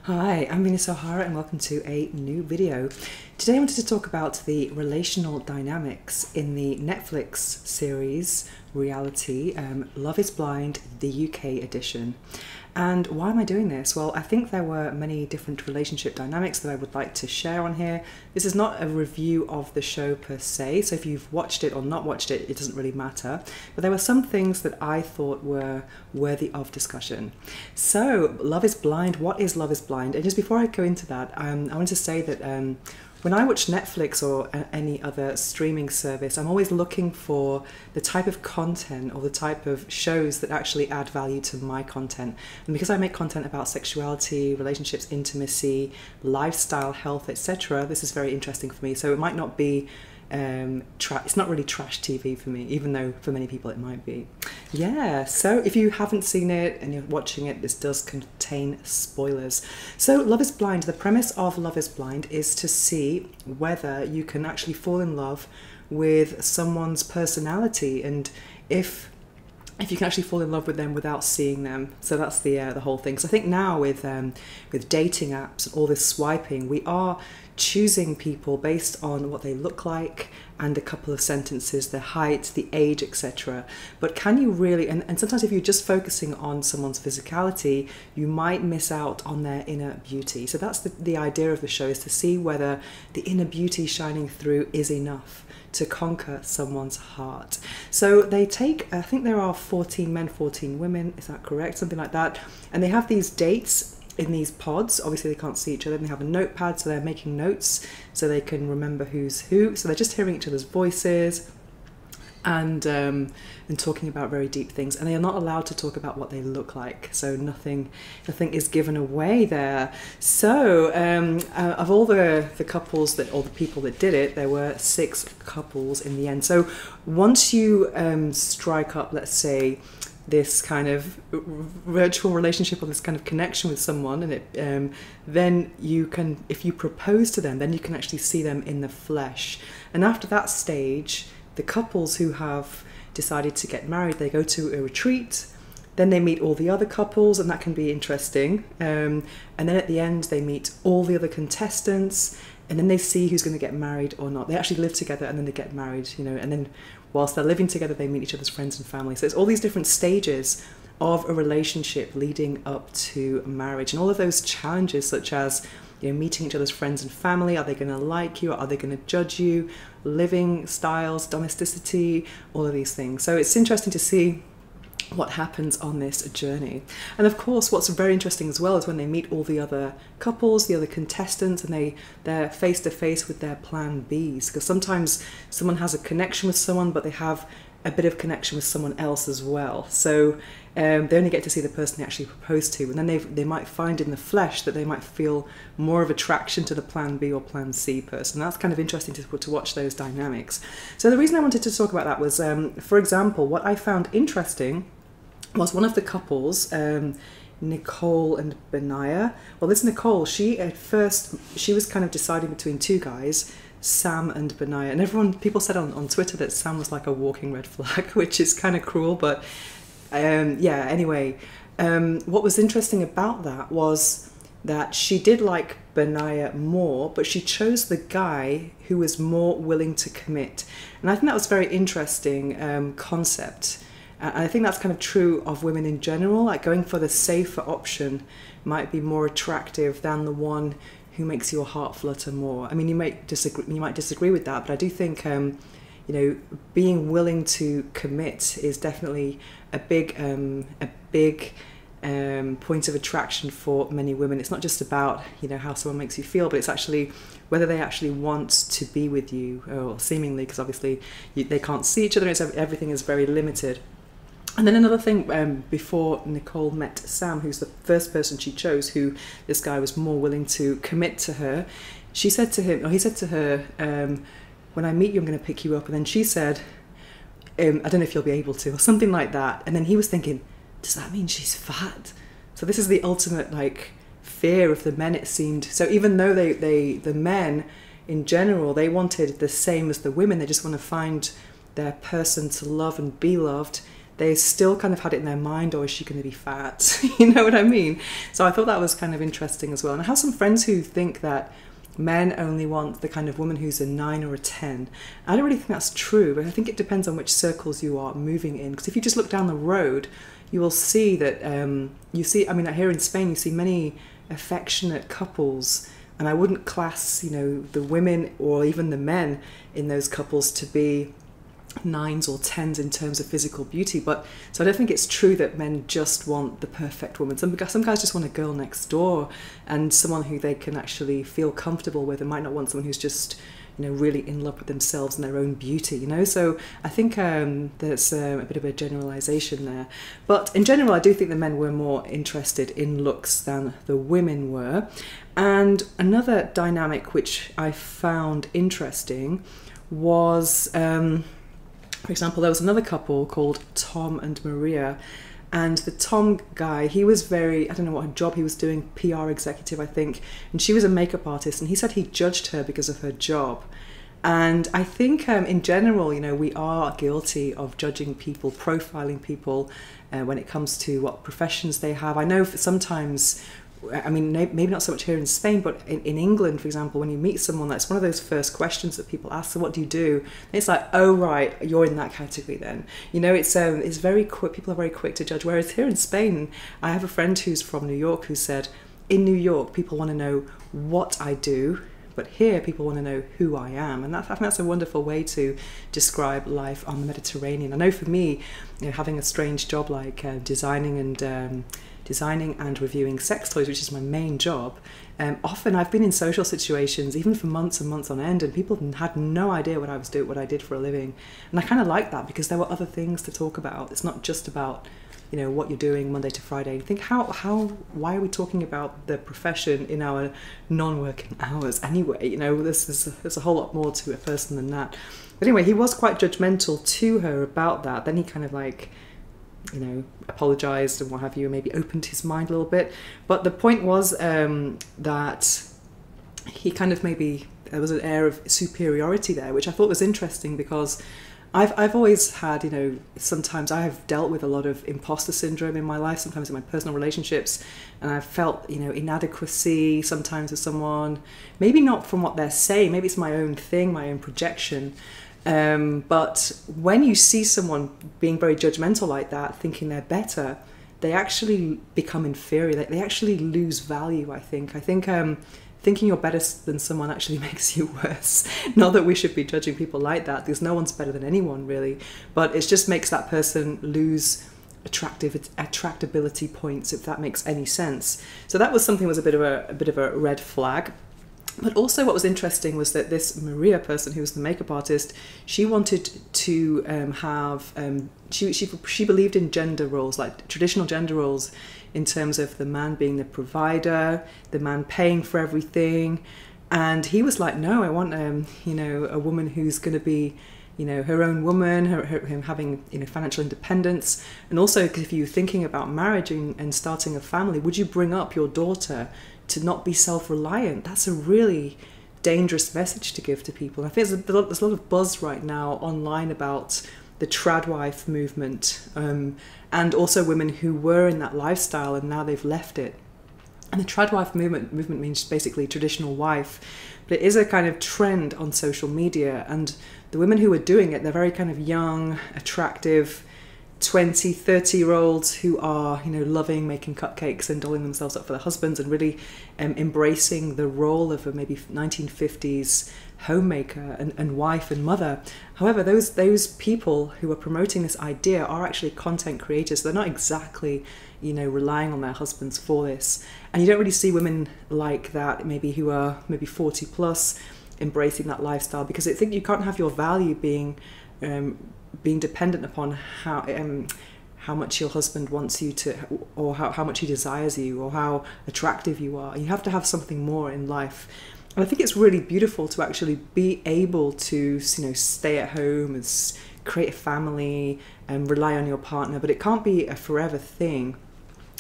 Hi, I'm Mina Sohara and welcome to a new video. Today I wanted to talk about the relational dynamics in the Netflix series reality Love is Blind, the UK edition. And why am I doing this? Well, I think there were many different relationship dynamics that I would like to share on here. This is not a review of the show per se, so if you've watched it or not watched it, it doesn't really matter. But there were some things that I thought were worthy of discussion. So, Love is Blind. What is Love is Blind? And just before I go into that, I want to say that when I watch Netflix or any other streaming service, I'm always looking for the type of content or the type of shows that actually add value to my content. And because I make content about sexuality, relationships, intimacy, lifestyle, health, etc., this is very interesting for me. So it might not be it's not really trash TV for me, even though for many people it might be. Yeah, so if you haven't seen it and you're watching it, this does contain spoilers. So Love is Blind, the premise of Love is Blind is to see whether you can actually fall in love with someone's personality and if you can actually fall in love with them without seeing them. So that's the whole thing. So I think now with dating apps and all this swiping, we are choosing people based on what they look like and a couple of sentences, their height, the age, etc. But can you really, and sometimes if you're just focusing on someone's physicality, you might miss out on their inner beauty. So that's the idea of the show, is to see whether the inner beauty shining through is enough to conquer someone's heart. So they take, I think there are 14 men, 14 women, is that correct? Something like that. And they have these dates in these pods. Obviously they can't see each other, and they have a notepad, so they're making notes so they can remember who's who. So they're just hearing each other's voices and talking about very deep things, and they are not allowed to talk about what they look like, so nothing is given away there. So of all the couples that, or the people that did it, there were 6 couples in the end. So once you strike up, let's say, this kind of virtual relationship or this kind of connection with someone, and it then you can, if you propose to them, then you can actually see them in the flesh. And after that stage, the couples who have decided to get married, they go to a retreat, then they meet all the other couples, and that can be interesting. And then at the end, they meet all the other contestants, and then they see who's going to get married or not. They actually live together and then they get married, you know, and then whilst they're living together, they meet each other's friends and family. So it's all these different stages of a relationship leading up to marriage, and all of those challenges, such as, you know, meeting each other's friends and family. Are they going to like you? Are they going to judge you? Living styles, domesticity, all of these things. So it's interesting to see what happens on this journey. And of course, what's very interesting as well is when they meet all the other couples, the other contestants, and they're face to face with their plan Bs, because sometimes someone has a connection with someone, but they have a bit of connection with someone else as well. So they only get to see the person they actually proposed to, and then they might find in the flesh that they might feel more of attraction to the plan B or plan C person. That's kind of interesting to watch those dynamics. So the reason I wanted to talk about that was, for example, what I found interesting was one of the couples, Nicole and Benaya. Well, this Nicole, she was kind of deciding between 2 guys, Sam and Benaya, and people said on Twitter that Sam was like a walking red flag, which is kind of cruel, but yeah, anyway, what was interesting about that was that she did like Benaya more, but she chose the guy who was more willing to commit. And I think that was a very interesting concept. And I think that's kind of true of women in general, like going for the safer option might be more attractive than the one who makes your heart flutter more. I mean, you might disagree with that, but I do think, you know, being willing to commit is definitely a big point of attraction for many women. It's not just about, you know, how someone makes you feel, but it's actually whether they actually want to be with you, or seemingly, because obviously they can't see each other, everything is very limited. And then another thing, before Nicole met Sam, who's the first person she chose, who this guy was more willing to commit to her, he said to her, when I meet you, I'm going to pick you up. And then she said, I don't know if you'll be able to, or something like that. And then he was thinking, does that mean she's fat? So this is the ultimate, like, fear of the men, it seemed. So even though the men in general, they wanted the same as the women, they just want to find their person to love and be loved, they still kind of had it in their mind, or is she going to be fat? You know what I mean? So I thought that was kind of interesting as well. And I have some friends who think that men only want the kind of woman who's a 9 or a 10. I don't really think that's true, but I think it depends on which circles you are moving in. Because if you just look down the road, you will see that, I mean, here in Spain, you see many affectionate couples, and I wouldn't class, you know, the women or even the men in those couples to be 9s or 10s in terms of physical beauty. But so I don't think it's true that men just want the perfect woman. Some guys just want a girl next door and someone who they can actually feel comfortable with, and might not want someone who's just, you know, really in love with themselves and their own beauty, you know. So I think there's a bit of a generalization there, but in general I do think the men were more interested in looks than the women were. And another dynamic which I found interesting was, for example, there was another couple called Tom and Maria, and the Tom guy, he was very, I don't know what job he was doing, PR executive, I think, and she was a makeup artist, and he said he judged her because of her job. And I think in general, you know, we are guilty of judging people, profiling people when it comes to what professions they have. I know sometimes, I mean, maybe not so much here in Spain, but in England, for example, when you meet someone, that's one of those first questions that people ask, so what do you do? And it's like, oh, right, you're in that category then. You know, it's very quick, people are very quick to judge. Whereas here in Spain, I have a friend who's from New York who said, in New York, people want to know what I do, but here people want to know who I am. And I think that's a wonderful way to describe life on the Mediterranean. I know for me, you know, having a strange job like designing and reviewing sex toys, which is my main job, often I've been in social situations even for months and months on end, and people had no idea what I did for a living. And I kind of like that, because there were other things to talk about. It's not just about, you know, what you're doing Monday to Friday. You think, why are we talking about the profession in our non-working hours anyway? You know, there's a whole lot more to a person than that. But anyway, he was quite judgmental to her about that. Then he kind of like, you know, apologized and what have you, and maybe opened his mind a little bit. But the point was that he kind of, maybe there was an air of superiority there, which I thought was interesting, because I've always had, you know, sometimes I have dealt with a lot of imposter syndrome in my life, sometimes in my personal relationships, and I've felt, you know, inadequacy sometimes with someone, maybe not from what they're saying, maybe it's my own thing, my own projection. But when you see someone being very judgmental like that, thinking they're better, they actually become inferior. They actually lose value, I think. Thinking you're better than someone actually makes you worse. Not that we should be judging people like that, because no one's better than anyone, really. But it just makes that person lose attractability points, if that makes any sense. So that was something, was a bit of a red flag. But also what was interesting was that this Maria person, who was the makeup artist, she wanted to she believed in gender roles, like traditional gender roles, in terms of the man being the provider, the man paying for everything. And he was like, no, I want you know, a woman who's going to be, you know, her own woman, him having, you know, financial independence. And also, if you're thinking about marriage and starting a family, would you bring up your daughter to not be self-reliant? That's a really dangerous message to give to people. I think there's a lot of buzz right now online about the trad wife movement, and also women who were in that lifestyle and now they've left it. And the trad wife movement means basically traditional wife, but it is a kind of trend on social media, and the women who are doing it, they're very kind of young, attractive, 20, 30-year-olds who are, you know, loving making cupcakes and dolling themselves up for their husbands, and really embracing the role of a maybe 1950s homemaker and wife and mother. However, those people who are promoting this idea are actually content creators. They're not exactly, you know, relying on their husbands for this. And you don't really see women like that, maybe who are maybe 40 plus, embracing that lifestyle, because I think you can't have your value being dependent upon how much your husband wants you to, or how much he desires you, or how attractive you are. You have to have something more in life. And I think it's really beautiful to actually be able to, you know, stay at home and create a family and rely on your partner, but it can't be a forever thing.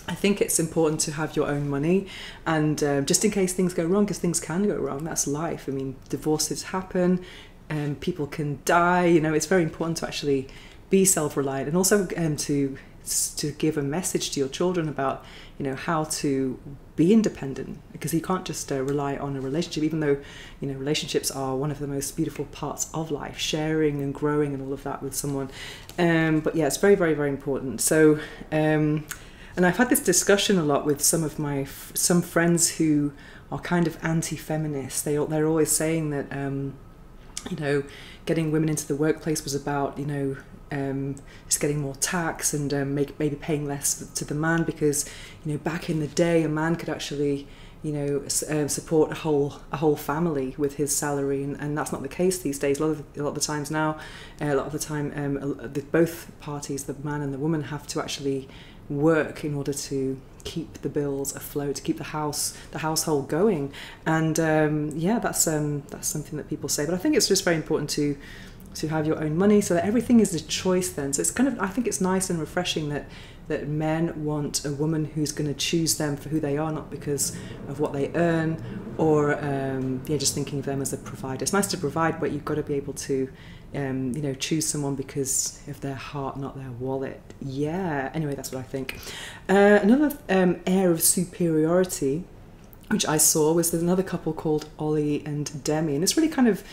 I think it's important to have your own money, and just in case things go wrong, because things can go wrong, that's life. I mean, divorces happen, people can die, you know, it's very important to actually be self-reliant, and also to give a message to your children about, you know, how to be independent, because you can't just rely on a relationship, even though, you know, relationships are one of the most beautiful parts of life, sharing and growing and all of that with someone. But yeah, it's very, very, very important. So and I've had this discussion a lot with some friends who are kind of anti-feminist. They're always saying that you know, getting women into the workplace was about, you know, just getting more tax and maybe paying less to the man, because, you know, back in the day a man could actually, you know, support a whole family with his salary, and that's not the case these days. A lot of the times now, both parties, the man and the woman, have to actually work in order to keep the bills afloat, to keep the household going. And yeah, that's something that people say, but I think it's just very important to have your own money, so that everything is a choice then. So it's kind of, I think it's nice and refreshing that men want a woman who's going to choose them for who they are, not because of what they earn, or yeah, just thinking of them as a provider. It's nice to provide, but you've got to be able to you know, choose someone because of their heart, not their wallet. Yeah, anyway, that's what I think. Another air of superiority which I saw was there's another couple called Ollie and Demi, and it's really kind of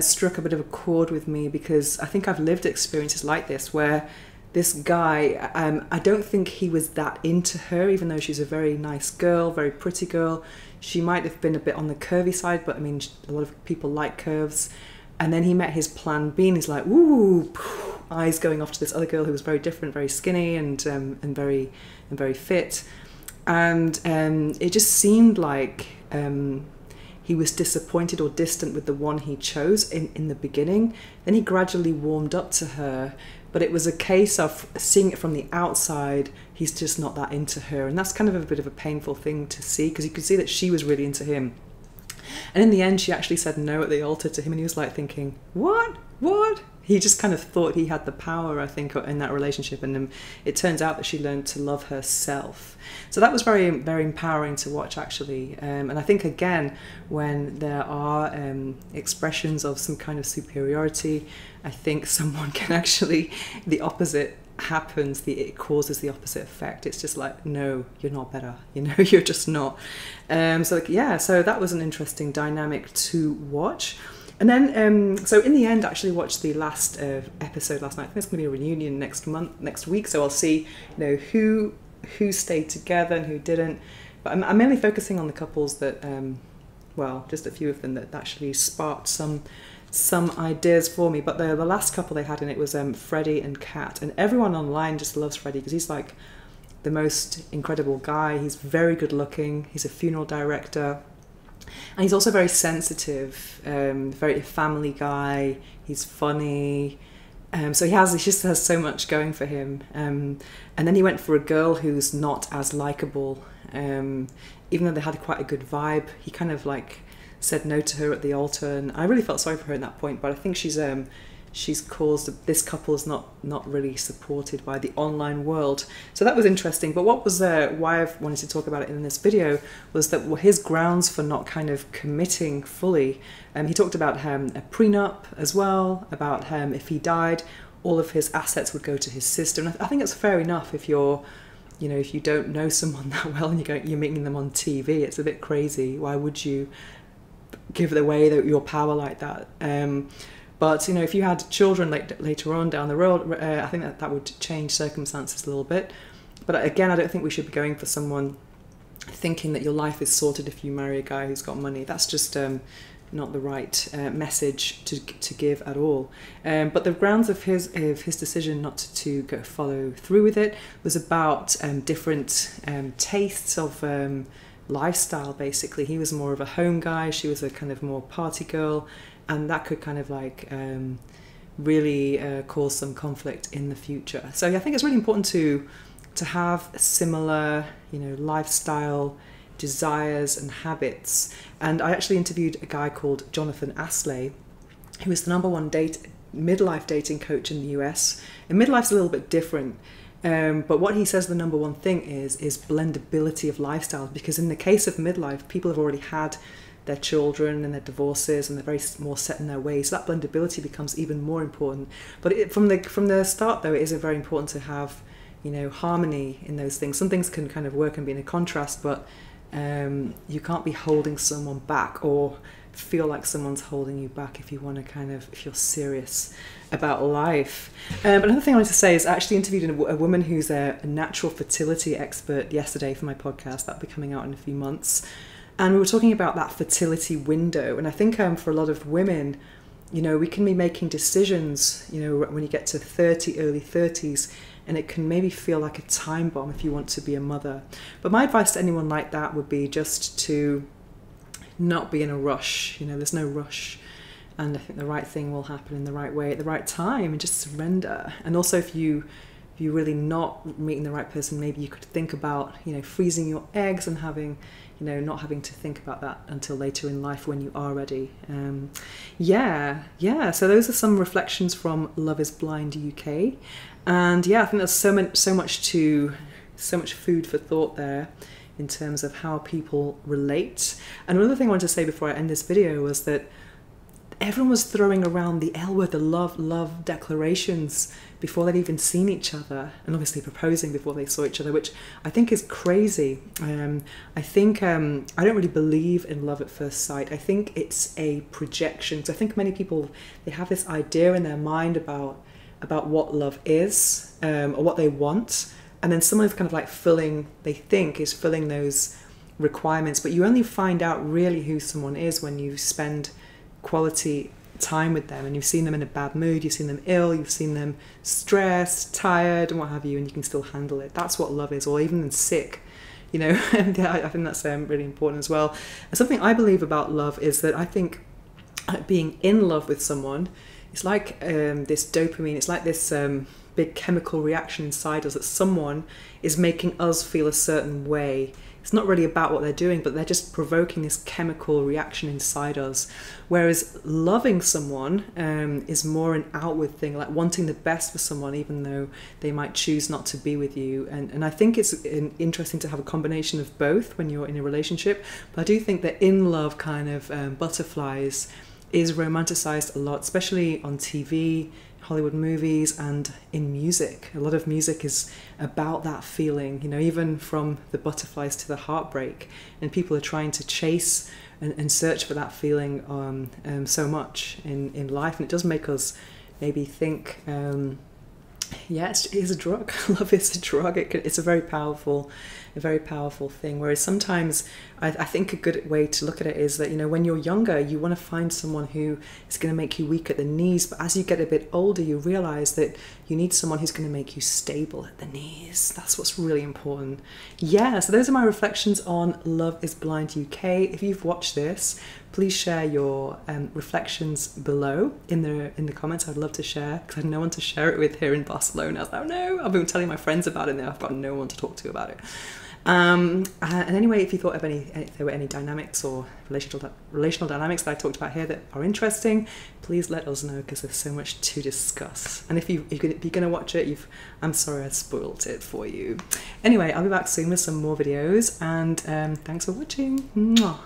struck a bit of a chord with me, because I think I've lived experiences like this where this guy, I don't think he was that into her, even though she's a very nice girl, very pretty girl. She might have been a bit on the curvy side, but I mean, a lot of people like curves. And then he met his plan B, and he's like, ooh, eyes going off to this other girl who was very different, very skinny and very fit. And it just seemed like he was disappointed or distant with the one he chose in the beginning. Then he gradually warmed up to her, but it was a case of seeing it from the outside. He's just not that into her, and that's kind of a bit of a painful thing to see, because you could see that she was really into him. And in the end, she actually said no at the altar to him, and he was like thinking, what? He just kind of thought he had the power, I think, in that relationship, and it turns out that she learned to love herself. So that was very, very empowering to watch, actually. And I think, again, when there are expressions of some kind of superiority, I think someone can actually, the opposite happens, it causes the opposite effect. It's just like, no, you're not better, you know, you're just not. So yeah, so that was an interesting dynamic to watch. And then so in the end, I actually watched the last episode last night. I think there's going to be a reunion next week, so I'll see, you know, who stayed together and who didn't. But I'm mainly focusing on the couples that well, just a few of them that actually sparked some ideas for me. But the last couple they had in it was Freddie and Kat, and everyone online just loves Freddie because he's like the most incredible guy. He's very good looking. He's a funeral director, and he's also very sensitive, very family guy. He's funny. So he just has so much going for him. And then he went for a girl who's not as likable. Even though they had quite a good vibe, he kind of like said no to her at the altar, and I really felt sorry for her at that point. But I think she's caused, this couple is not really supported by the online world. So that was interesting. But what was why I wanted to talk about it in this video was that his grounds for not kind of committing fully. He talked about a prenup as well, about if he died, all of his assets would go to his sister. And I think it's fair enough if you're, you know, if you don't know someone that well and you're meeting them on TV. It's a bit crazy. Why would you give away your power like that? But, you know, if you had children later on down the road, I think that would change circumstances a little bit. But again, I don't think we should be going for someone thinking that your life is sorted if you marry a guy who's got money. That's just not the right message to give at all. But the grounds of his decision not to go follow through with it was about different tastes of lifestyle, basically. He was more of a home guy, she was a kind of more party girl, and that could kind of like really cause some conflict in the future. So I think it's really important to have similar, you know, lifestyle desires and habits. And I actually interviewed a guy called Jonathan Aslay, who is the #1 midlife dating coach in the US. And midlife's a little bit different. But what he says the number one thing is blendability of lifestyles, because in the case of midlife, people have already had their children and their divorces, and they're very more set in their ways. So that blendability becomes even more important. But from the start, though, it is very important to have, you know, harmony in those things. Some things can kind of work and be in a contrast, but you can't be holding someone back or feel like someone's holding you back if you want to kind of, if you're serious about life. But another thing I wanted to say is I actually interviewed a woman who's a natural fertility expert yesterday for my podcast. That'll be coming out in a few months. And we were talking about that fertility window. And I think for a lot of women, you know, we can be making decisions, you know, when you get to 30, early 30s, and it can maybe feel like a time bomb if you want to be a mother. But my advice to anyone like that would be just to not be in a rush. You know, there's no rush. And I think the right thing will happen in the right way at the right time, and just surrender. And also if you're really not meeting the right person, maybe you could think about, you know, freezing your eggs and having, you know, not having to think about that until later in life when you are ready. So those are some reflections from Love is Blind UK. And yeah, I think there's so much food for thought there in terms of how people relate. And another thing I wanted to say before I end this video was that everyone was throwing around the L word, the love declarations before they'd even seen each other, and obviously proposing before they saw each other, which I think is crazy. I think I don't really believe in love at first sight. I think it's a projection. So I think many people, they have this idea in their mind about what love is, or what they want, and then someone's kind of like filling those requirements. But you only find out really who someone is when you spend quality time with them, and you've seen them in a bad mood, you've seen them ill, you've seen them stressed, tired, and what have you, and you can still handle it. That's what love is, or even sick, you know. And I think that's really important as well. And something I believe about love is that I think being in love with someone, it's like this dopamine, it's like this big chemical reaction inside us, that someone is making us feel a certain way. It's not really about what they're doing, but they're just provoking this chemical reaction inside us. Whereas loving someone is more an outward thing, like wanting the best for someone, even though they might choose not to be with you. And I think it's interesting to have a combination of both when you're in a relationship. But I do think that in love kind of butterflies is romanticized a lot, especially on TV, Hollywood movies, and in music. A lot of music is about that feeling, you know, even from the butterflies to the heartbreak, and people are trying to chase and search for that feeling so much in life. And it does make us maybe think, it is a drug. Love is a drug. It's a very powerful thing. Whereas sometimes I think a good way to look at it is that, you know, when you're younger, you want to find someone who is going to make you weak at the knees. But as you get a bit older, you realize that you need someone who's going to make you stable at the knees. That's what's really important. Yeah, so those are my reflections on Love is Blind UK. If you've watched this, please share your reflections below in the comments. I'd love to share, because I have no one to share it with here in Barcelona. I was like, oh no, I've been telling my friends about it now. I've got no one to talk to about it. And anyway, if you thought of if there were any dynamics or relational dynamics that I talked about here that are interesting, please let us know, because there's so much to discuss. And if you're going to watch it, I'm sorry I spoiled it for you. Anyway, I'll be back soon with some more videos, and thanks for watching. Mwah.